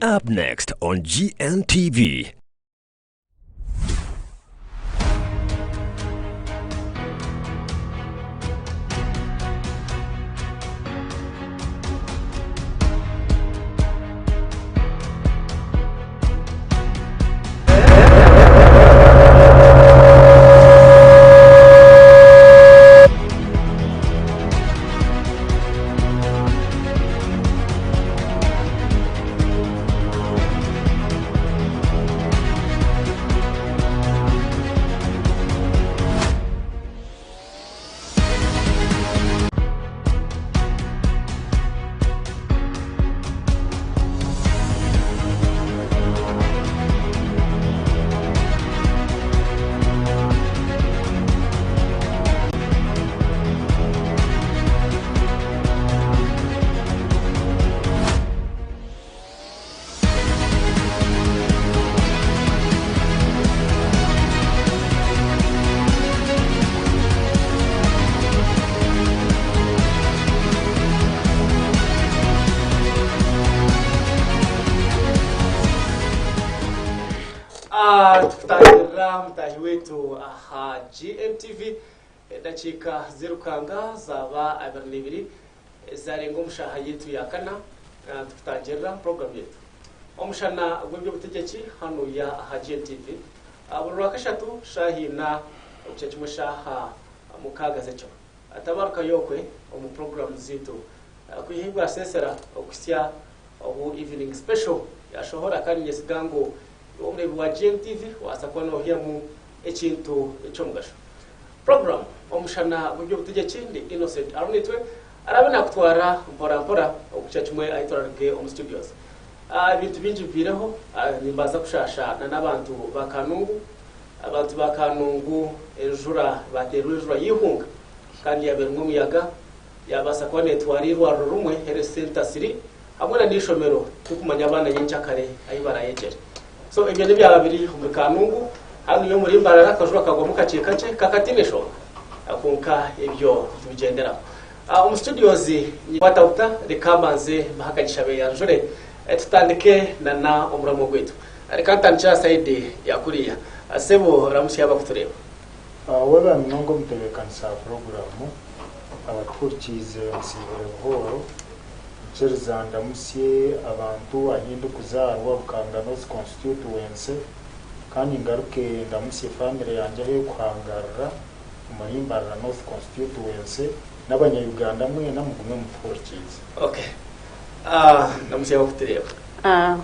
Up next on GNTV. Tutagira mtahi wetu aha GMTV dakika zirukanga zaba abernibiri zarenga umushaha yetu yakana tutagira program yetu Omushana Gw'Ebyobutegyeki hano ya aha GMTV abulwa kashatu shahina ucechimushaha mukagaze cyo atabaruka yokwe mu program zitu kuhingura sesera okusya obu evening special yashohora kandi nyesigango omre wa GMTV wasakwa no hiamu ekintu echomugasho program Omushana Gw'Ebyobutegyeki ndi Innocent ARINAITWE arabana kutwara mpora okuchachimwe aitorage omu studios ibintu binji bireho nimbaza kushasha n'abantu bakanungu abantu bakanungu ejura baterwe ejura yihunga kandi yaberumwe muyaga yabasa kwa netwari rwaro rumwe here center siri hamwe na nishomero tukumanya abana y'inchakare ayibara yegere so ibyo byababiri mu kanungu hano yo muri mbarara kajura kagwa mukacekace kakatinesho akunka ibyo tugendera mu studios watauta rekabanze bahakanyisha be yanjure tutandike na omuramo gwetu arikantancha side yakuriya asebo ramusi yaba kutureba waba mnongo mtebekanisa programu abakurikize nsibere buhoro Cherizanda musye abantu ahindu kuzarwa bukangano constituency kandi ngaruke ndamusye family yanje he kuhangarira umurimbarira North constituency n'abanyayuganda mwe namugumwe mukurikize okay ndamusye bakutureba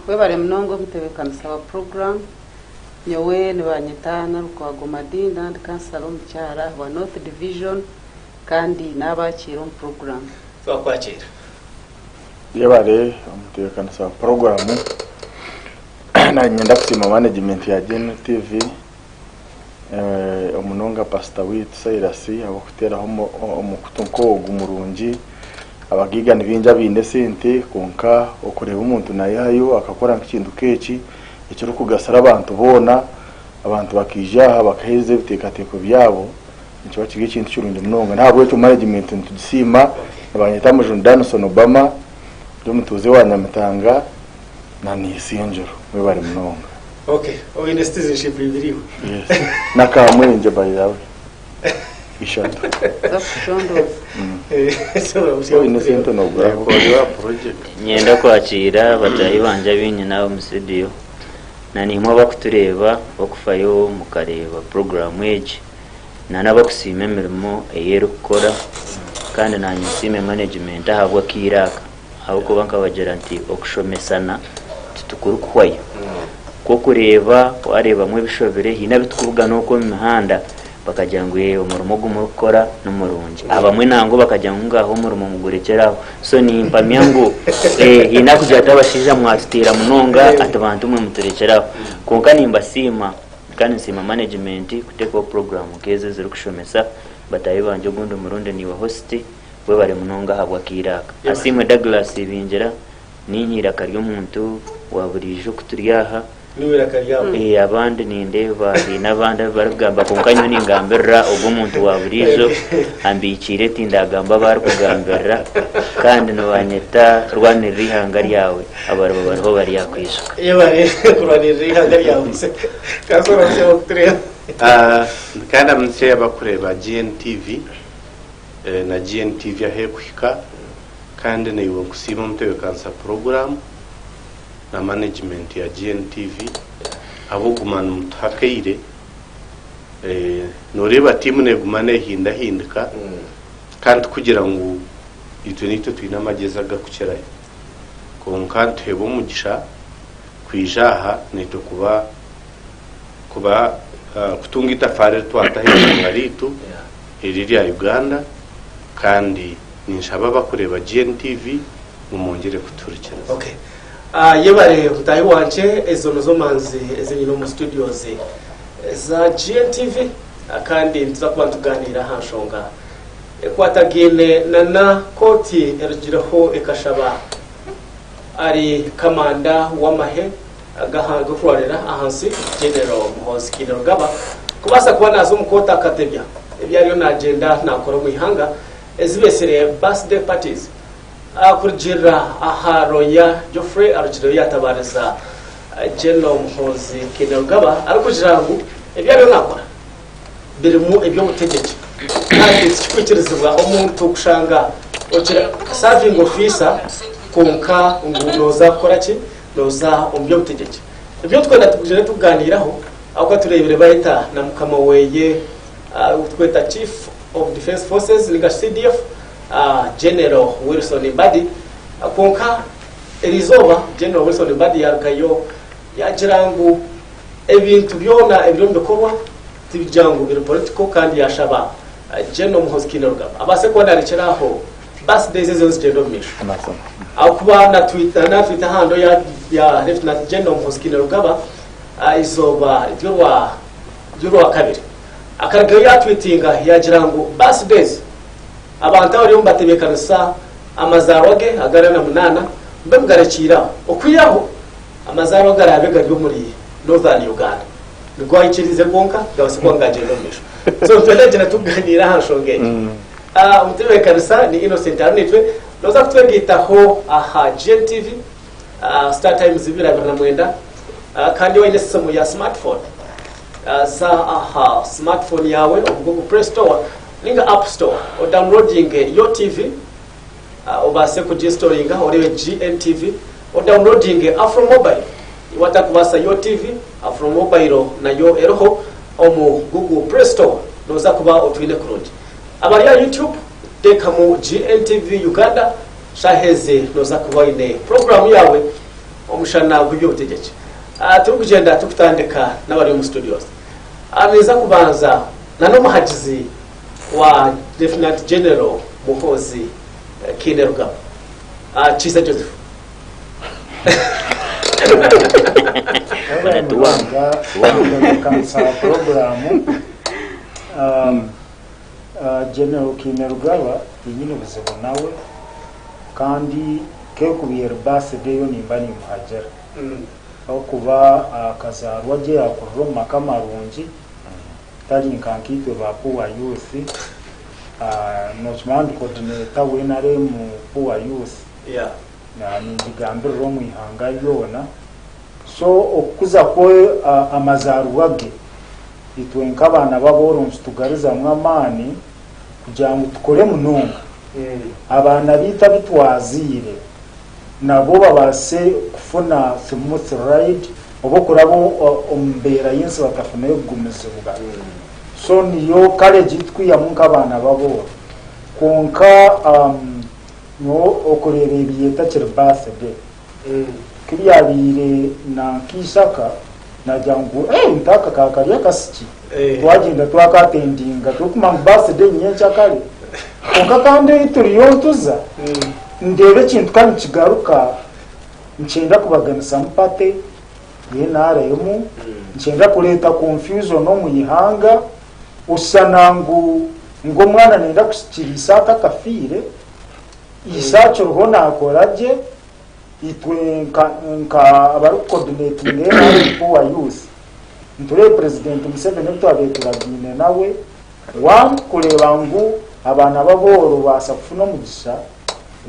we bare mnongo mtebekanisa wa program nyowe nibanyitana rukwago madinda and kansalo mcyara wa North Division kandi nabakira program twakwakira yabare umutekanisa programu na nyenda kusima management ya GNTV omunonga pastor witu Sairasi abakutera omukutunko gumurungi abagiga nibinja binde sente konka okureba umuntu nayayo akakora nk'ikintu keki ekiro kugasara abantu bona abantu bakijaha bakaheze bitekateko byabo nicyo kigiye ikintu cy'urundi munonga ntabwo cyo management tudisima abanyita mu Johnson Obama byo mutuze wa Nyamitanga na nisinjoro we bari munonga okay o in citizenship biriho yes nakamwenje bayawe ishatu Shondo so innocent no bravo wa project nyenda kwakira batayi banje binyi nawo mu studio nani mwa bakutureba bakufayo mukareba program age nana bakusime mirimo eyero gukora kandi nanyisime management ahabwa kiraka ahubwo banka bageranti okushomesana tutukuru kwayo ko kureba wareba mwe bishobere hina bitukuvuga nuko mu mihanda bakajya ngo umurimo gumukora n'umurungi abamwe nango bakajya ngaho umurimo mugurekeraho so ni impamyango hina kujya tabashija mwatitira munonga atabantu mwe muturekeraho konka nimba sima kandi sima management kuteka program keze ziri kushomesa batayi banje gundo muronde ni wa host we bare munonga habwa kiraka asimwe Douglas binjira ninyira karyo muntu waburije kuturyaha niwira kariyamu abandi nindeba n'abandi baragamba kunkanyo ningambirra ubwo muntu waburizo ambikire tindagamba barukugambirra kandi nobanyeta rwanira ihanga ryawe abarabo bariho bari yakwisuka yebare kurwanira ihanga ryawe kasora cyo kutureba kandi amunsi y'abakureba GNTV na GNTV ahekwika kandi niwo kusima mutwe kansa program na management ya GNTV abugumana mutakaire noreba timu negumane hindika kandi kugira ngo itwe nito twina mageza gakukera konka twebo mugisha kwijaha nito kuba kutunga itafari twatahe ngaritu eriri ya Uganda kandi ninshaba bakureba GNTV mumongere kuturikira. Okay. Yebare utayi wanje ezo nozo manzi ezenyino mu studios za GNTV kandi tuzakuba tuganira hanshonga kwatagine nana koti erugiraho ekashaba ari kamanda w'amahe agahanga kurarira ahansi General Muhozi Kainerugaba kubasa kuba nazo mukota akatebya ibyariyo na agenda nakora mu ihanga ezibesere birthday parties akurjira aharoya Geoffrey arukiro yatabariza General Muhozi Kainerugaba arukujira ngo ibyariyo nakora birimu ibyo mutegeke kandi kikwikirizwa umuntu kushanga okira serving officer konka ngunoza koraki noza umbyo butegeke ibyo twenda tugire tuganiraho ako turebere bahita na mukama weye tweta Chief of Defense Forces liga CDF General Wilson Mbadi konka elizoba General Wilson Mbadi yarkayo yajirangu ebintu byona ebirombe korwa tibijyango biri political kandi yashaba General Muhozi Kainerugaba abase ko narikiraho birthdays zose gendo misho akuba na Twitter hando ya Lieutenant General Muhozi Kainerugaba izoba jurwa kabiri akaragayo ya tweetinga yajirango birthdays abantu bari mbatebekanisa amazarwage agarana munana mbebgarekira okuyaho amazarwage arabega ryo muri Northern Uganda nigwayikirize konka gabasiko ngagendo misho so twelejena tuganira hanshongeye umutebekanisa ni Innocent ARINAITWE noza kutwegitaho aha GNTV Star Times 2009 kandi wende simu ya smartphone za aha smartphone yawe Google Play Store linga App Store o downloading your TV obase kujistoringa orebe GNTV o downloading Afro Mobile watakubasa your TV Afro Mobile na yo eroho omu Google Play Store noza kuba otwine kurungi abari ya YouTube teka mu GNTV Uganda shaheze noza kuba ine program yawe Omushana Gw'Ebyobutegyeki turi kugenda tukutandika n'abari mu studios ameza kubanza nano muhajizi wa Lieutenant General Muhozi Kainerugaba Chiza Joseph kansa programu General Kainerugaba yinyine buzibu nawe kandi kekubiye birthday yo nimba ni muhajera aho kuba akazarwa je yakurro makamarungi tali nkankitwe bapuwa youth no command coordinator wenare mu puwa youth na nindigambirro mu ihanga yona so okuza ko amazarwage itwe nk'abana baboronse tugariza mwamani kugira ngo tukore munonga abana bita bitwazire nabo babase kufuna smooth ride obokurabo ombera yense bakafuna yo gumizuga so niyo college twiya munka abana babo konka no okorere biyeta kiri birthday kiriyabire na kisaka na jangu ntaka kakariya kasiki twagenda twakatendinga tukuma birthday nyencha kale konka kandi turiyontuza ndebe kintu kandi kigaruka nchenda kubaganisa mpate yenaremu nchenda kuleta confusion no muyihanga usanangu ngo mwana nenda kushikirisa atakafire isacho rubona akoraje itwe nka abari coordinating wa youth ntore president Museveni twabeturagine nawe one kureba ngo abana baboro basa kufuna mugisha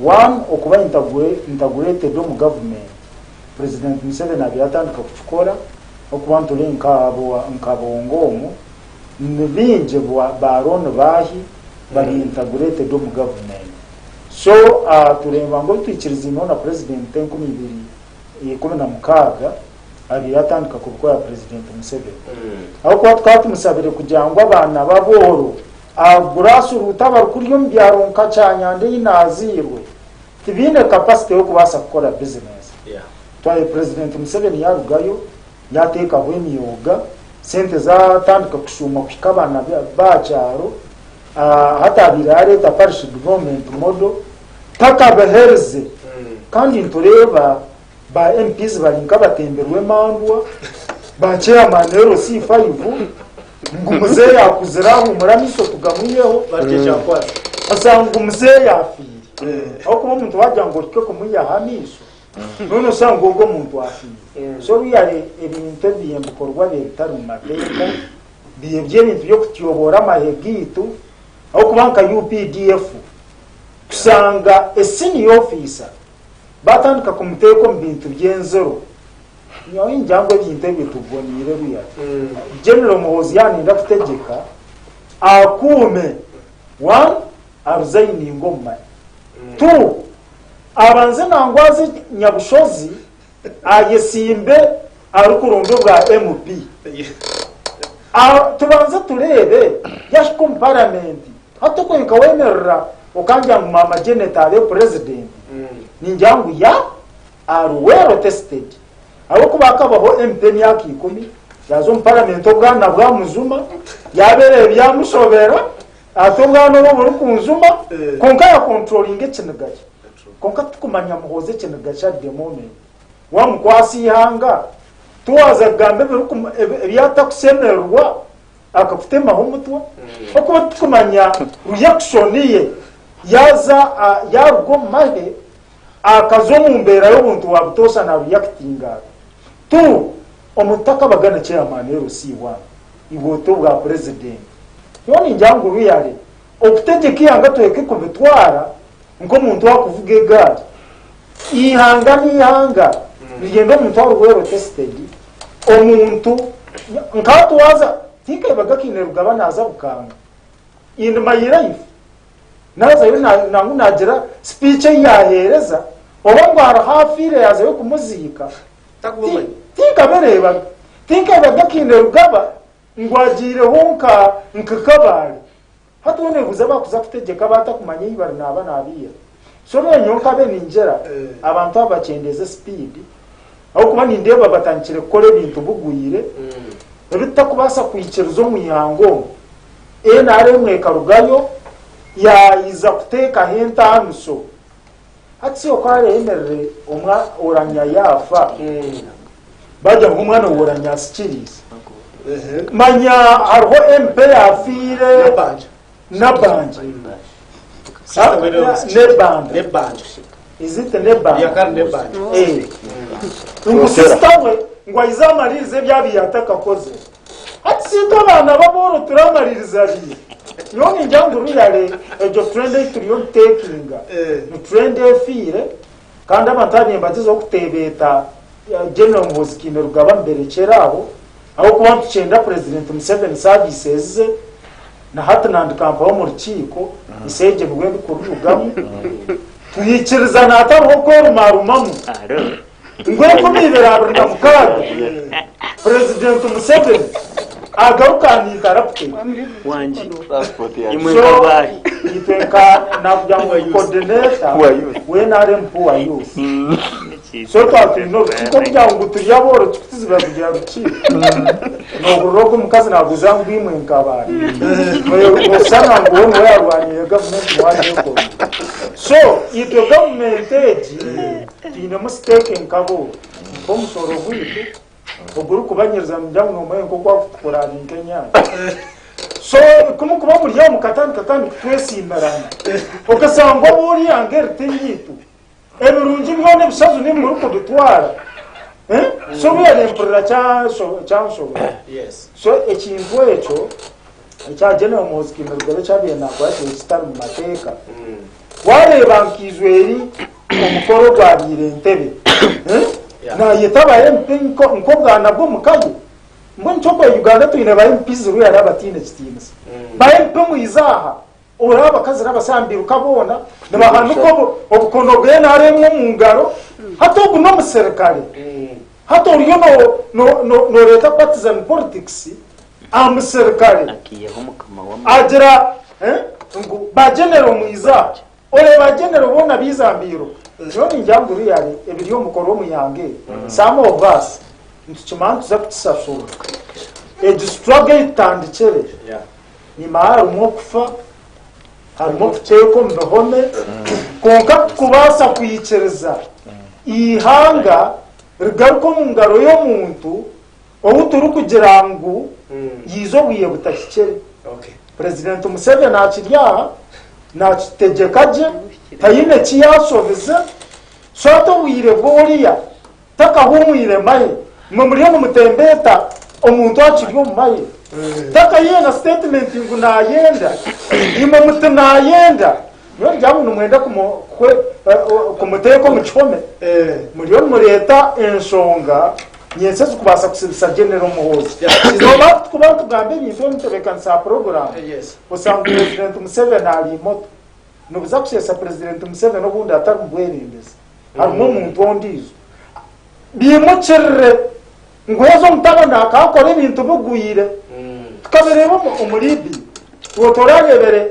one okuba integrated mu government president Museveni abiyatandika kukora okuba ntore nkabo ngomu nibinje baron bahi bari integrated mu government. So turemba ngo twikiriza na president 2016 abiyatandika kubikora president Museveni aho kwa twatumusabire kugira ngo abana baboro agurasu rutabar kuri yo mbyaro nkacanyande inazirwe tibine capacity yo kubasa gukora business. Twaye president Museveni yarugayo yateka bw'imyuga sente zatandika kushuma kukabana bacaro hata birare ta parish government model takabahereze kandi ntureba ba MPs barinka batemberwe mandwa ba chairman rero C5 ngumuze yakuziraho muramiso tugamwiyeho barkeje akwa asanga umuze yafiri aho kuma muntu wajya ngo twe kumuyahamisho none usanga ubwo muntu afiri so biyare ebintu byembukorwa bitari mu mateka biyebye ibintu byo kutiyobora amahegitu aho kubanka UPDF kusanga senior officer batandika kumuteko mbintu byenzero nyo injangwe byinte bitubonire buya General Muhozi yaninda kutegeka akume one aruzaini ngoma two abanze nangwazi nyabushozi ayesimbe arukurundo bwa MP tubanze turebe yashkum parliament hatuko inkawemerera ukanja mu mama genetale president ninjangu ya aruwero tested abo kubakabaho MP myaka 10 yazo mu parliament obwana bwa muzuma yabereye byamushobera atongano bo buri kunzuma konka ya controlling ekinagaye konka tukumanya muhoze ekinagaye de moment wa mukwasi hanga tuwaza gambe byata kusemerwa akafutema homutwa okuba tukumanya reaction ye yaza yarugo mahe akazo mumbera y'obuntu wabutosha na reactinga tu omutaka bagana chairman RC1 igoto bwa president yoni njangu biyare okutegeka yanga tweke kubitwara nko muntu wakuvuga egari ihanga bigenda muntu warwero tested omuntu nkatu waza tika bagakinerwa banaza bukanga in my life naza nangu nagira speech yahereza obongo ara hafire yaza yo kumuzika takubonye tika bereba tika bagakinerwa ngwagire honka nkakabari hatone buza bakuza kutegeka batakumanya ibari naba nabiya so nyonka be ninjera abantu abacendeze speed aho kuba nindeba batankire kore bintu buguyire bitakubasa kwikirizo mu yango nare karugayo ya iza kuteka henta amuso hatsi okare emerere umwa oranya yafa bajya ngumwana oranya sikiriza manya harho MP afire na banje ne banje izite ne banje ngusitawe ngwa izamaririze byabiyataka koze atsinto abana baboro turamaririza biye yoni njangu ruyare ejo trend turiyo takinga no trend efire kandi abatanye mbazizo kutebeta General Muhozi kinerugaba mbere keraho aho kuba tucenda president Museveni services na hatanand kampa wo mu rukiko iseje bugwe bikurugamo tuyikiriza nataro ko rumarumamu ngwe kumibera abunda mukaga president Museveni agaruka ni tarapte wanji passport ya imwe kabari iteka na byango coordinator we na rempu wa youth so twatino kuko byango tuyaboro tuziba kugira ruki no rogo mukazi naguza ngwimwe nkabari no sana ngo we yarwaniye government waje ko so ito government eji ine mistake nkabo ko musoro bwitu oburu kubanyiriza mjango no mwe ko kwa kukora Kenya so kumukuba muri yo mukatandika kandi twese imarana ukasanga buri angerte nyitu ebirungi byone bisazo ni muri kudutwara so byarempurira cyanshobora yes so ekintu ekyo ekyagenewe umuhozi kimerugero cyabiye ntabwo yakiri kitari mu mateka wareba nkizweri umukoro gwabire ntebe na yetabaye nko bwana bwo mukaye mbona cyo kwa Uganda tuyine baye mpizi ruya rabatine kitinze baye mpumu izaha uraba kazira basambira ukabona nabantu ko obukono bwe naremwe mu ngaro hato buno muserikale hato uriyo no leta partisan politics amuserikale akiyeho mukama wa agira ngo bagenero muiza ore bagenero bona bizambiro joni njamburi yari ebiriyo mukoro mu yange some of us ntukimantu zakutisasura struggle itandikere ni mara umwokufa harimo kuteko mbehome konka kubasa kuyicereza ihanga rigaruko mu ngaro yo muntu obuturu kugira ngo yizo Gw'Ebyobutegyeki president Museveni nakirya nakitegekaje tayine kiyasoveza soto wire boriya takahumwire maye mumuriyo mutembeta omuntu akiryo maye taka yena statement ngo nayenda imwe mutanayenda yo njyamu numwenda kumuteko muchome muriyo mureta ensonga nyese zikubasa kusibisa genero muhozi zoba kuba tugambe bintu mutebekanisa program usanga president Museveni ali moto nubuza kusesa president Museveni obundi atari mubwerembeza harimo umuntu ondizo bimucerere ngwezo mutabona akakora ibintu bugwire tukabereba umuribi wotoragebere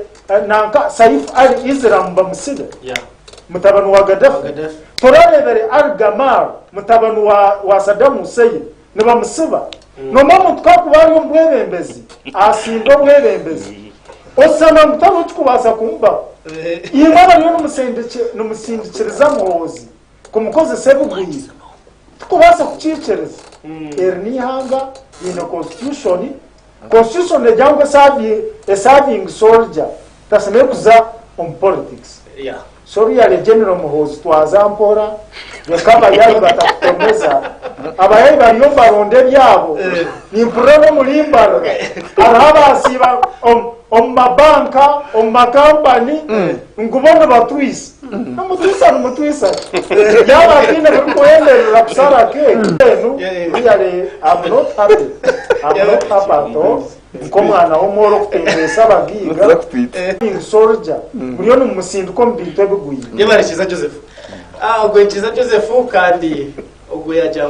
nanka Saif al-Islam bamusida mutabano wa Gaddafi torarebere al-Gamal mutabano wa Saddam Hussein nibamusiba no muntu kakubari mbwebembezi asimba bwebembezi osana mutano tukubasa kumba imana yo numusindikiriza muhozi kumukoze sebugwire tukubasa kucicereza erni hanga in constitution ejangwe serving soldier taseme kuza on politics sorry ya general muhozi twazampora yakaba yari batakomeza abaye bariyo baronde byabo ni purano mulimbaro arabasiba mabanka makambani ngubona batwisa numutwisa yaba kine kuendelera kusara ke yale I'm not happy komwana omoro kutembesa bagiga soldier buriyo numusinduko mbito biguye Joseph kandi ubwo yajya